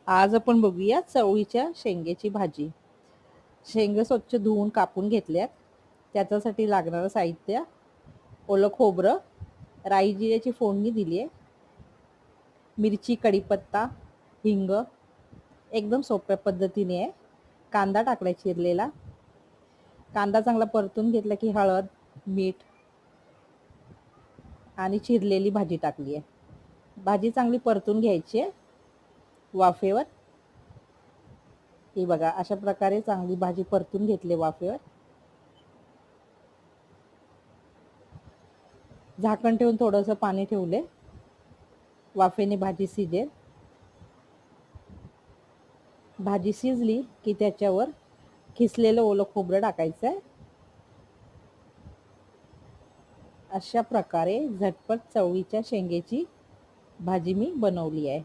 आज आपण बघूया चवळीच्या शेंगेची भाजी. शेंग स्वच्छ धुवून कापून घेतल्यात. त्याच्यासाठी लागणारं साहित्य: ओलं खोबरं, राई जिऱ्याची फोडणी दिली आहे, मिरची, कढीपत्ता, हिंग. एकदम सोप्या पद्धतीने आहे. कांदा टाकलाय चिरलेला. कांदा चांगला परतून घेतला की हळद, मीठ आणि चिरलेली भाजी टाकली आहे. भाजी चांगली परतून घ्यायची आहे वाफेवर. ही बघा, अशा प्रकारे चांगली भाजी परतून घेतली वाफेवर. झाकण ठेवून थोडंसं पाणी ठेवले, वाफेने भाजी शिजेल. भाजी शिजली की त्याच्यावर किसलेलं ओलं खोबरं टाकायचं आहे. अशा प्रकारे झटपट चवळीच्या शेंगेची भाजी मी बनवली आहे.